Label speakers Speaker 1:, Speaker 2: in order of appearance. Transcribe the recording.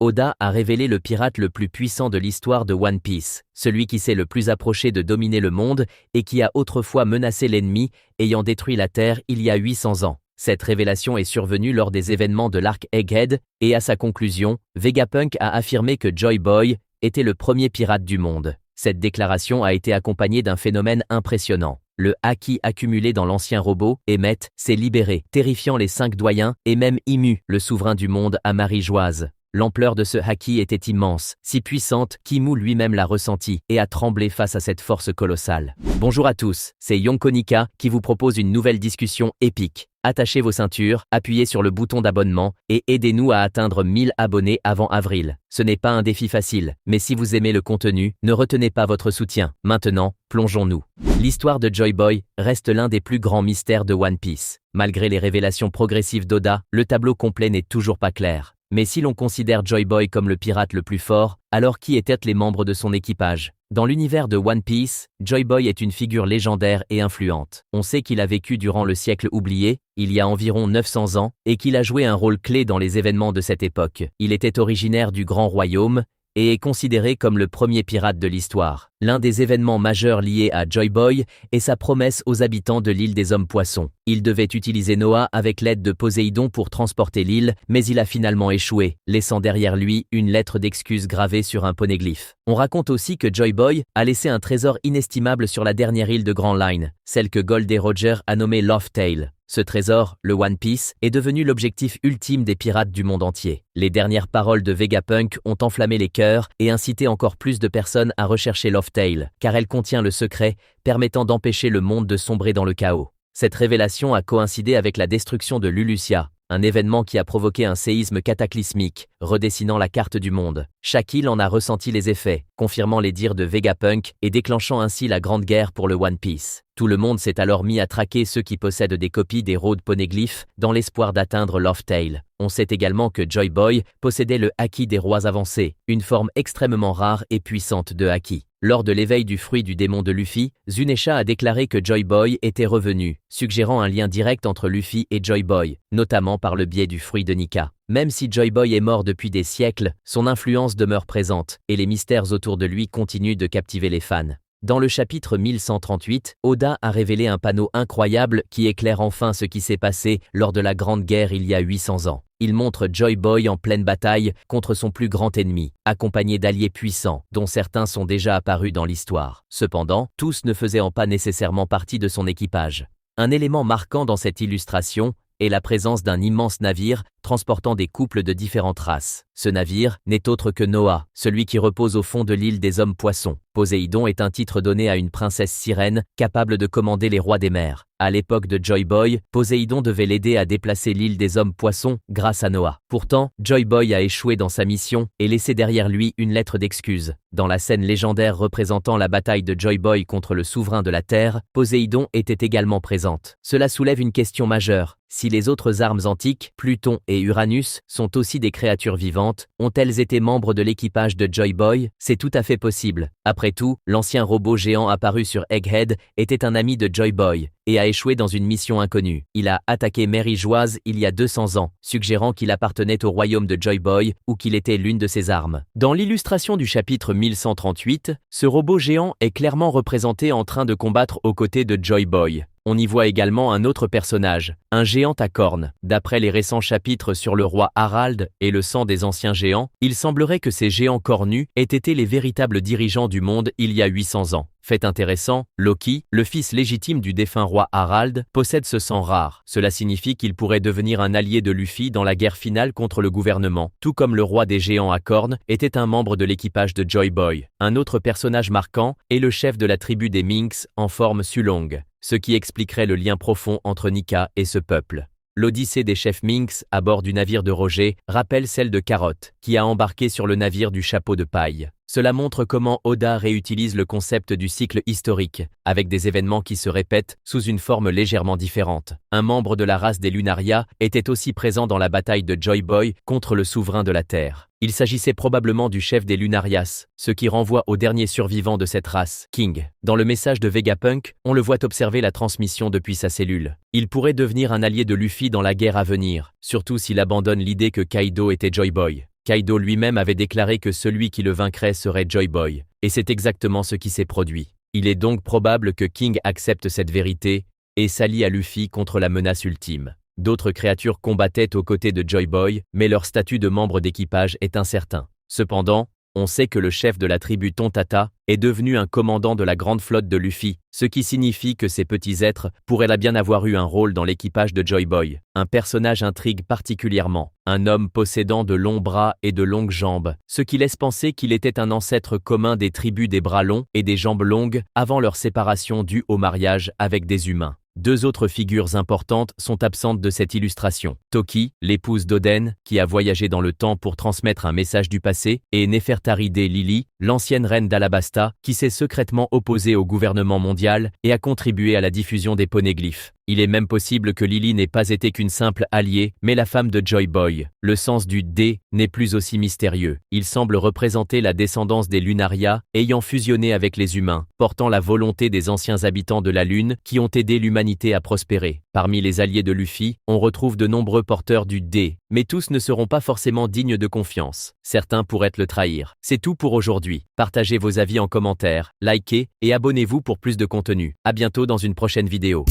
Speaker 1: Oda a révélé le pirate le plus puissant de l'histoire de One Piece, celui qui s'est le plus approché de dominer le monde et qui a autrefois menacé l'ennemi, ayant détruit la Terre il y a 800 ans. Cette révélation est survenue lors des événements de l'arc Egghead, et à sa conclusion, Vegapunk a affirmé que Joy Boy était le premier pirate du monde. Cette déclaration a été accompagnée d'un phénomène impressionnant. Le haki accumulé dans l'ancien robot, Emmet, s'est libéré, terrifiant les 5 doyens et même Imu, le souverain du monde à Marie-Joise. L'ampleur de ce haki était immense, si puissante qu'Imu lui-même l'a ressenti et a tremblé face à cette force colossale. Bonjour à tous, c'est Yonko Nika qui vous propose une nouvelle discussion épique. Attachez vos ceintures, appuyez sur le bouton d'abonnement et aidez-nous à atteindre 1000 abonnés avant avril. Ce n'est pas un défi facile, mais si vous aimez le contenu, ne retenez pas votre soutien. Maintenant, plongeons-nous. L'histoire de Joy Boy reste l'un des plus grands mystères de One Piece. Malgré les révélations progressives d'Oda, le tableau complet n'est toujours pas clair. Mais si l'on considère Joy Boy comme le pirate le plus fort, alors qui étaient les membres de son équipage? Dans l'univers de One Piece, Joy Boy est une figure légendaire et influente. On sait qu'il a vécu durant le siècle oublié, il y a environ 900 ans, et qu'il a joué un rôle clé dans les événements de cette époque. Il était originaire du Grand Royaume, et est considéré comme le premier pirate de l'histoire. L'un des événements majeurs liés à Joy Boy est sa promesse aux habitants de l'île des Hommes-Poissons. Il devait utiliser Noah avec l'aide de Poséidon pour transporter l'île, mais il a finalement échoué, laissant derrière lui une lettre d'excuse gravée sur un poneglyphe. On raconte aussi que Joy Boy a laissé un trésor inestimable sur la dernière île de Grand Line, celle que Goldie Roger a nommée Laugh Tale. Ce trésor, le One Piece, est devenu l'objectif ultime des pirates du monde entier. Les dernières paroles de Vegapunk ont enflammé les cœurs et incité encore plus de personnes à rechercher Laugh Tale, car elle contient le secret permettant d'empêcher le monde de sombrer dans le chaos. Cette révélation a coïncidé avec la destruction de Lulusia, un événement qui a provoqué un séisme cataclysmique, redessinant la carte du monde. Chaque île en a ressenti les effets, confirmant les dires de Vegapunk et déclenchant ainsi la Grande Guerre pour le One Piece. Tout le monde s'est alors mis à traquer ceux qui possèdent des copies des Road Poneglyphs dans l'espoir d'atteindre Laugh Tale. On sait également que Joy Boy possédait le haki des rois avancés, une forme extrêmement rare et puissante de haki. Lors de l'éveil du fruit du démon de Luffy, Zunesha a déclaré que Joy Boy était revenu, suggérant un lien direct entre Luffy et Joy Boy, notamment par le biais du fruit de Nika. Même si Joy Boy est mort depuis des siècles, son influence demeure présente, et les mystères autour de lui continuent de captiver les fans. Dans le chapitre 1138, Oda a révélé un panneau incroyable qui éclaire enfin ce qui s'est passé lors de la Grande Guerre il y a 800 ans. Il montre Joy Boy en pleine bataille contre son plus grand ennemi, accompagné d'alliés puissants, dont certains sont déjà apparus dans l'histoire. Cependant, tous ne faisaient pas nécessairement partie de son équipage. Un élément marquant dans cette illustration est la présence d'un immense navire transportant des couples de différentes races. Ce navire n'est autre que Noah, celui qui repose au fond de l'île des Hommes-Poissons. Poséidon est un titre donné à une princesse sirène capable de commander les rois des mers. À l'époque de Joy Boy, Poséidon devait l'aider à déplacer l'île des Hommes-Poissons grâce à Noah. Pourtant, Joy Boy a échoué dans sa mission et laissé derrière lui une lettre d'excuse. Dans la scène légendaire représentant la bataille de Joy Boy contre le souverain de la Terre, Poséidon était également présente. Cela soulève une question majeure. Si les autres armes antiques, Pluton et Uranus, sont aussi des créatures vivantes, ont-elles été membres de l'équipage de Joy Boy? C'est tout à fait possible. Après tout, l'ancien robot géant apparu sur Egghead était un ami de Joy Boy et a échoué dans une mission inconnue. Il a attaqué Marie-Joise il y a 200 ans, suggérant qu'il appartenait au royaume de Joy Boy ou qu'il était l'une de ses armes. Dans l'illustration du chapitre 1138, ce robot géant est clairement représenté en train de combattre aux côtés de Joy Boy. On y voit également un autre personnage, un géant à cornes. D'après les récents chapitres sur le roi Harald et le sang des anciens géants, il semblerait que ces géants cornus aient été les véritables dirigeants du monde il y a 800 ans. Fait intéressant, Loki, le fils légitime du défunt roi Harald, possède ce sang rare. Cela signifie qu'il pourrait devenir un allié de Luffy dans la guerre finale contre le gouvernement, tout comme le roi des géants à cornes était un membre de l'équipage de Joy Boy. Un autre personnage marquant est le chef de la tribu des Minks en forme Sulong, ce qui expliquerait le lien profond entre Nika et ce peuple. L'odyssée des chefs Minks à bord du navire de Roger rappelle celle de Carotte, qui a embarqué sur le navire du chapeau de paille. Cela montre comment Oda réutilise le concept du cycle historique, avec des événements qui se répètent sous une forme légèrement différente. Un membre de la race des Lunaria était aussi présent dans la bataille de Joy Boy contre le souverain de la Terre. Il s'agissait probablement du chef des Lunarias, ce qui renvoie au dernier survivant de cette race, King. Dans le message de Vegapunk, on le voit observer la transmission depuis sa cellule. Il pourrait devenir un allié de Luffy dans la guerre à venir, surtout s'il abandonne l'idée que Kaido était Joy Boy. Kaido lui-même avait déclaré que celui qui le vaincrait serait Joy Boy, et c'est exactement ce qui s'est produit. Il est donc probable que King accepte cette vérité et s'allie à Luffy contre la menace ultime. D'autres créatures combattaient aux côtés de Joy Boy, mais leur statut de membre d'équipage est incertain. Cependant, on sait que le chef de la tribu Tontata est devenu un commandant de la grande flotte de Luffy, ce qui signifie que ces petits êtres pourraient là bien avoir eu un rôle dans l'équipage de Joy Boy. Un personnage intrigue particulièrement, un homme possédant de longs bras et de longues jambes, ce qui laisse penser qu'il était un ancêtre commun des tribus des bras longs et des jambes longues avant leur séparation due au mariage avec des humains. Deux autres figures importantes sont absentes de cette illustration. Toki, l'épouse d'Oden, qui a voyagé dans le temps pour transmettre un message du passé, et Nefertari-D Lily, l'ancienne reine d'Alabasta, qui s'est secrètement opposée au gouvernement mondial et a contribué à la diffusion des poneglyphes. Il est même possible que Lily n'ait pas été qu'une simple alliée, mais la femme de Joy Boy. Le sens du D n'est plus aussi mystérieux. Il semble représenter la descendance des Lunaria ayant fusionné avec les humains, portant la volonté des anciens habitants de la Lune qui ont aidé l'humanité à prospérer. Parmi les alliés de Luffy, on retrouve de nombreux porteurs du D, mais tous ne seront pas forcément dignes de confiance. Certains pourraient le trahir. C'est tout pour aujourd'hui. Partagez vos avis en commentaire, likez et abonnez-vous pour plus de contenu. À bientôt dans une prochaine vidéo.